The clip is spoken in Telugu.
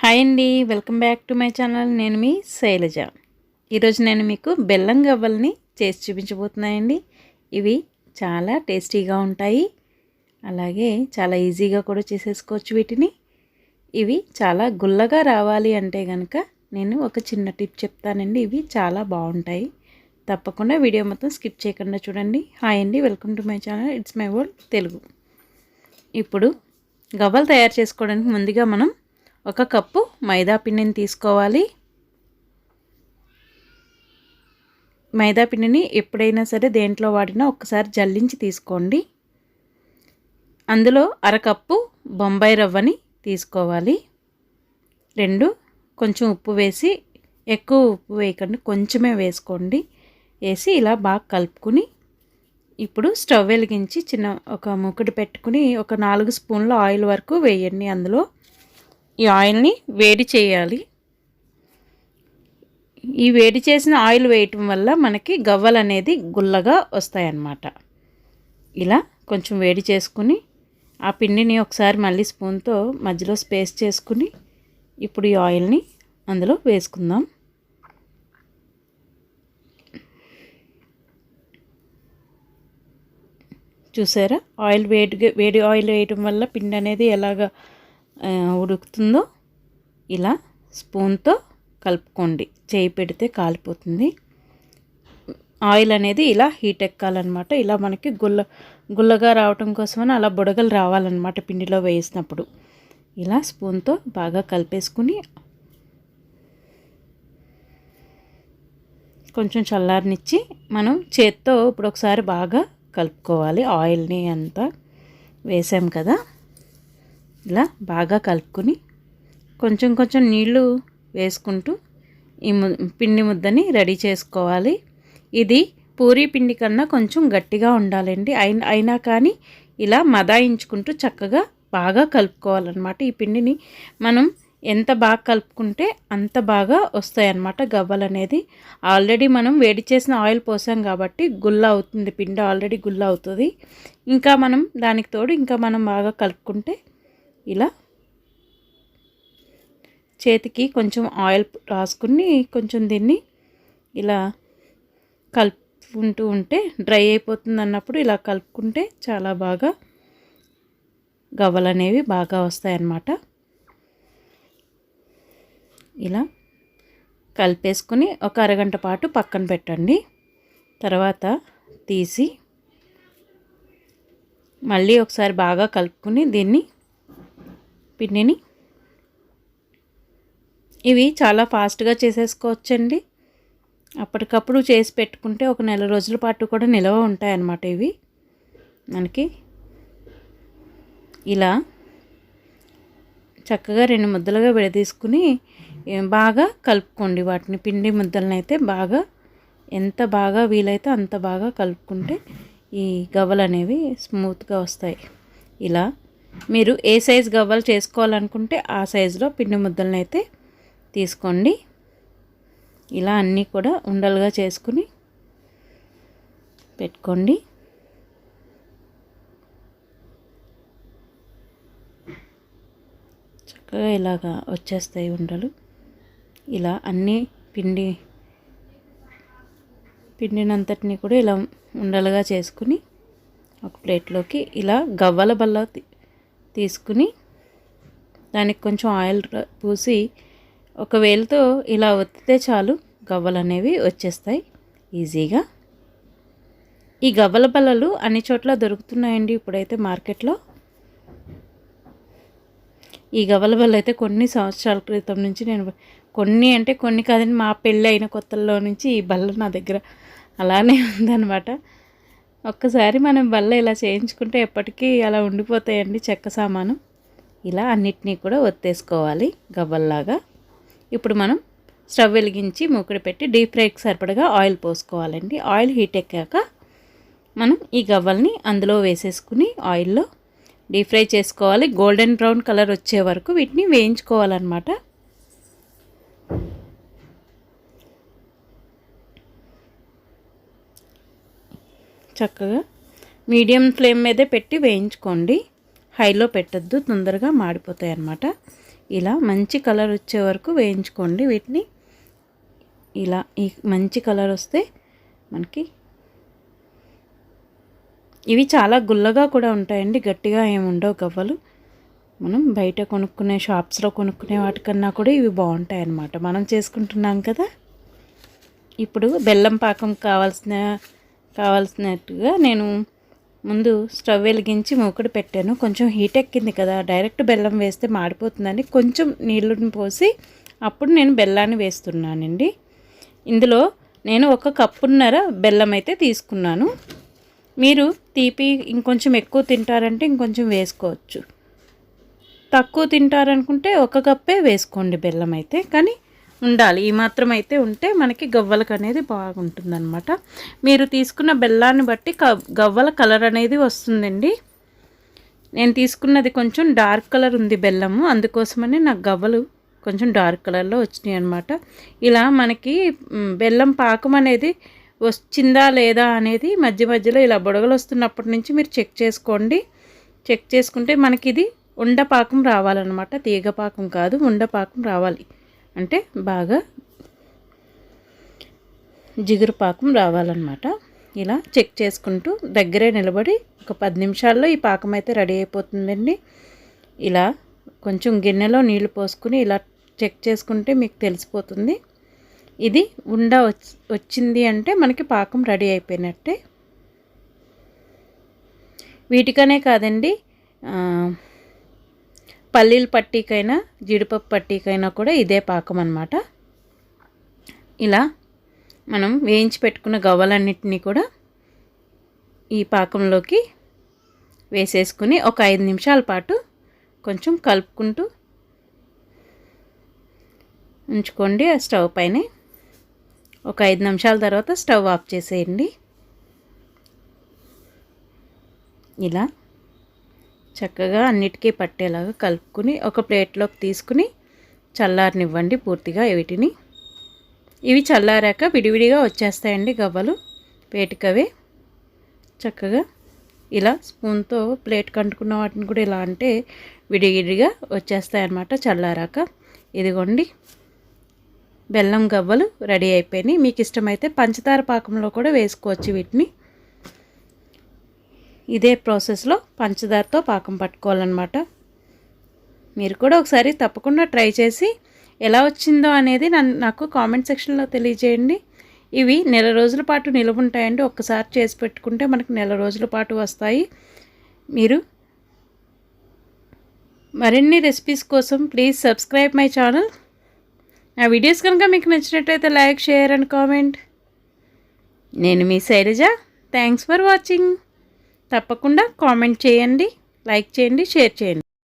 హాయ్ అండి, welcome back to my channel. నేను మీ శైలజ. ఈరోజు నేను మీకు బెల్లం గవ్వల్ని చేసి చూపించబోతున్నానండి. ఇవి చాలా టేస్టీగా ఉంటాయి, అలాగే చాలా ఈజీగా కూడా చేసేసుకోవచ్చు వీటిని. ఇవి చాలా గుల్లగా రావాలి అంటే కనుక నేను ఒక చిన్న టిప్ చెప్తానండి. ఇవి చాలా బాగుంటాయి, తప్పకుండా వీడియో మొత్తం స్కిప్ చేయకుండా చూడండి. హాయ్ అండి, welcome to my channel. It's my world Telugu. ఇప్పుడు గవ్వలు తయారు చేసుకోవడానికి ముందుగా మనం ఒక కప్పు మైదా పిండిని తీసుకోవాలి. మైదా పిండిని ఎప్పుడైనా సరే దేంట్లో వాడినా ఒక్కసారి జల్లించి తీసుకోండి. అందులో అరకప్పు బొంబాయి రవ్వని తీసుకోవాలి. కొంచెం ఉప్పు వేసి, ఎక్కువ ఉప్పు వేయకండి, కొంచెమే వేసుకోండి. వేసి ఇలా బాగా కలుపుకుని ఇప్పుడు స్టవ్ వెలిగించి ఒక మూకుడు పెట్టుకుని ఒక 4 స్పూన్ల ఆయిల్ వరకు వేయండి. అందులో ఈ ఆయిల్ని వేడి చేయాలి. ఈ వేడి చేసిన ఆయిల్ వేయటం వల్ల మనకి గవ్వలు అనేది గుల్లగా వస్తాయన్నమాట. ఇలా కొంచెం వేడి చేసుకుని ఆ పిండిని ఒకసారి మళ్ళీ స్పూన్తో మధ్యలో స్పేస్ చేసుకుని ఇప్పుడు ఈ ఆయిల్ని అందులో వేసుకుందాం. చూసారా, వేడి ఆయిల్ వేయటం వల్ల పిండి అనేది ఎలాగ ఉడుకుతుందో ఇలా స్పూన్తో కలుపుకోండి. చేయి పెడితే కాలిపోతుంది. ఆయిల్ అనేది ఇలా హీట్ ఎక్కాలన్నమాట. ఇలా మనకి గుల్లగా రావటం కోసమని అలా బుడగలు రావాలన్నమాట పిండిలో వేసినప్పుడు. ఇలా స్పూన్తో బాగా కలిపేసుకుని కొంచెం చల్లారనిచ్చి మనం చేత్తో ఇప్పుడు ఒకసారి బాగా కలుపుకోవాలి. ఆయిల్ని అంతా వేసాం కదా, ఇలా బాగా కలుపుకొని కొంచెం కొంచెం నీళ్ళు వేసుకుంటూ ఈ పిండి ముద్దని రెడీ చేసుకోవాలి. ఇది పూరీ పిండి కన్నా కొంచెం గట్టిగా ఉండాలండి. అయినా కానీ ఇలా మదాయించుకుంటూ చక్కగా బాగా కలుపుకోవాలన్నమాట. ఈ పిండిని మనం ఎంత బాగా కలుపుకుంటే అంత బాగా వస్తాయన్నమాట గవ్వలు అనేది. ఆల్రెడీ మనం వేడి చేసిన ఆయిల్ పోసాం కాబట్టి గుల్ల అవుతుంది, పిండి ఆల్రెడీ గుల్ల అవుతుంది. ఇంకా మనం దానికి తోడు ఇంకా మనం బాగా కలుపుకుంటే ఇలా చేతికి కొంచెం ఆయిల్ రాసుకుని కొంచెం దీన్ని ఇలా కలుపుకుంటూ ఉంటే డ్రై అయిపోతుంది అన్నప్పుడు ఇలా కలుపుకుంటే చాలా బాగా గవ్వలు అనేవి బాగా వస్తాయన్నమాట. ఇలా కలిపేసుకుని ఒక అరగంట పాటు పక్కన పెట్టండి. తర్వాత తీసి మళ్ళీ ఒకసారి బాగా కలుపుకుని దీన్ని పిండిని ఇవి చాలా ఫాస్ట్గా చేసేసుకోవచ్చండి. అప్పటికప్పుడు చేసి పెట్టుకుంటే ఒక నెల రోజుల పాటు కూడా నిల్వ ఉంటాయన్నమాట. ఇవి మనకి ఇలా చక్కగా 2 ముద్దలుగా విడదీసుకుని బాగా కలుపుకోండి. వాటిని పిండి ముద్దలను అయితే బాగా ఎంత బాగా వీలైతే అంత బాగా కలుపుకుంటే ఈ గవ్వలు అనేవి స్మూత్గా వస్తాయి. ఇలా మీరు ఏ సైజు గవ్వలు చేసుకోవాలనుకుంటే ఆ సైజులో పిండి ముద్దలను అయితే తీసుకోండి. ఇలా అన్నీ కూడా ఉండలుగా చేసుకుని పెట్టుకోండి. చక్కగా ఇలాగా వచ్చేస్తాయి ఉండలు. ఇలా అన్నీ పిండినంతటిని కూడా ఇలా ఉండలుగా చేసుకుని ఒక ప్లేట్లోకి ఇలా గవ్వల బల్ల తీసుకుని దానికి కొంచెం ఆయిల్ పూసి ఒక వేలుతో ఇలా ఒత్తితే చాలు గవ్వలు అనేవి వచ్చేస్తాయి ఈజీగా. ఈ గవ్వల బల్లలు అన్ని చోట్ల దొరుకుతున్నాయండి ఇప్పుడైతే మార్కెట్లో. ఈ గవ్వల బల్ల అయితే కొన్ని సంవత్సరాల క్రితం నుంచి కొన్ని కాదండి, మా పెళ్ళి అయిన కొత్తల్లో నుంచి ఈ బల్ల నా దగ్గర అలానే ఉందన్నమాట. ఒక్కసారి మనం బల్ల ఇలా చేయించుకుంటే ఎప్పటికీ అలా ఉండిపోతాయండి చెక్క సామాను. ఇలా అన్నిటినీ కూడా ఒత్తేసుకోవాలి గవ్వల్లాగా. ఇప్పుడు మనం స్టవ్ వెలిగించి మూకుడు పెట్టి డీప్ ఫ్రైకి సరిపడగా ఆయిల్ పోసుకోవాలండి. ఆయిల్ హీట్ ఎక్కాక మనం ఈ గవ్వల్ని అందులో వేసేసుకుని ఆయిల్లో డీప్ ఫ్రై చేసుకోవాలి. గోల్డెన్ బ్రౌన్ కలర్ వచ్చే వరకు వీటిని వేయించుకోవాలన్నమాట. చక్కగా మీడియం ఫ్లేమ్ మీదే పెట్టి వేయించుకోండి. హైలో పెట్టద్దు, తొందరగా మాడిపోతాయి అన్నమాట. ఇలా మంచి కలర్ వచ్చే వరకు వేయించుకోండి వీటిని. ఇలా ఈ మంచి కలర్ వస్తే మనకి ఇవి చాలా గుల్లగా కూడా ఉంటాయండి, గట్టిగా ఏమి ఉండవు గవ్వలు. మనం బయట కొనుక్కునే షాప్స్లో కొనుక్కునే వాటికన్నా కూడా ఇవి బాగుంటాయి అన్నమాట. మనం చేసుకుంటున్నాం కదా. ఇప్పుడు బెల్లం పాకం కావాల్సినట్టుగా నేను ముందు స్టవ్ వెలిగించి మూకుడు పెట్టాను. కొంచెం హీట్ ఎక్కింది కదా, డైరెక్ట్ బెల్లం వేస్తే మాడిపోతుందని కొంచెం నీళ్ళని పోసి అప్పుడు నేను బెల్లాన్ని వేస్తున్నానండి. ఇందులో నేను 1 కప్పున్నర బెల్లం అయితే తీసుకున్నాను. మీరు తీపి ఇంకొంచెం ఎక్కువ తింటారంటే ఇంకొంచెం వేసుకోవచ్చు. తక్కువ తింటారనుకుంటే 1 కప్పే వేసుకోండి బెల్లం అయితే. కానీ ఉండాలి, ఈ మాత్రం అయితే ఉంటే మనకి గవ్వలకు అనేది బాగుంటుందన్నమాట. మీరు తీసుకున్న బెల్లాన్ని బట్టి గవ్వల కలర్ అనేది వస్తుందండి. నేను తీసుకున్నది కొంచెం డార్క్ కలర్ ఉంది బెల్లము, అందుకోసమని నాకు గవ్వలు కొంచెం డార్క్ కలర్లో వచ్చినాయి అన్నమాట. ఇలా మనకి బెల్లం పాకం అనేది వచ్చిందా లేదా అనేది మధ్య మధ్యలో ఇలా బుడగలు వస్తున్నప్పటి నుంచి మీరు చెక్ చేసుకోండి. చెక్ చేసుకుంటే మనకి ఇది ఉండపాకం రావాలన్నమాట, తీగ పాకం కాదు, ఉండపాకం రావాలి. అంటే బాగా జిగురు పాకం రావాలన్నమాట. ఇలా చెక్ చేసుకుంటూ దగ్గరే నిలబడి ఒక 10 నిమిషాల్లో ఈ పాకం అయితే రెడీ అయిపోతుందండి. ఇలా కొంచెం గిన్నెలో నీళ్లు పోసుకుని ఇలా చెక్ చేసుకుంటే మీకు తెలిసిపోతుంది. ఇది వచ్చింది అంటే మనకి పాకం రెడీ అయిపోయినట్టే. వీటికనే కాదండి, పల్లీల పట్టీకైనా జీడిపప్పు పట్టీకైనా కూడా ఇదే పాకం అన్నమాట. ఇలా మనం వేయించి పెట్టుకున్న గవ్వలన్నిటినీ కూడా ఈ పాకంలోకి వేసేసుకుని ఒక 5 నిమిషాల పాటు కొంచెం కలుపుకుంటూ ఉంచుకోండి ఆ స్టవ్ పైనే. ఒక 5 నిమిషాల తర్వాత స్టవ్ ఆఫ్ చేసేయండి. ఇలా చక్కగా అన్నిటికీ పట్టేలాగా కలుపుకుని ఒక ప్లేట్లోకి తీసుకుని చల్లారనివ్వండి పూర్తిగా వీటిని. ఇవి చల్లారాక విడివిడిగా వచ్చేస్తాయండి గవ్వలు వేటికవే. చక్కగా ఇలా స్పూన్తో ప్లేట్ కంటుకున్న వాటిని కూడా ఇలా అంటే విడివిడిగా వచ్చేస్తాయన్నమాట చల్లారాక. ఇదిగోండి బెల్లం గవ్వలు రెడీ అయిపోయినాయి. మీకు ఇష్టమైతే పంచదార పాకంలో కూడా వేసుకోవచ్చు వీటిని. ఇదే ప్రాసెస్లో పంచదారతో పాకం పట్టుకోవాలన్నమాట. మీరు కూడా ఒకసారి తప్పకుండా ట్రై చేసి ఎలా వచ్చిందో అనేది నాకు కామెంట్ సెక్షన్లో తెలియజేయండి. ఇవి నెల రోజుల పాటు నిలువ ఉంటాయండి. ఒక్కసారి చేసి పెట్టుకుంటే మనకు నెల రోజుల పాటు వస్తాయి. మీరు మరిన్ని రెసిపీస్ కోసం ప్లీజ్ సబ్స్క్రైబ్ మై ఛానల్. నా వీడియోస్ కనుక మీకు నచ్చినట్లయితే లైక్, షేర్ అండ్ కామెంట్. నేను మీ శైలజ. Thanks for watching. తప్పకుండా కామెంట్ చేయండి, లైక్ చేయండి, షేర్ చేయండి.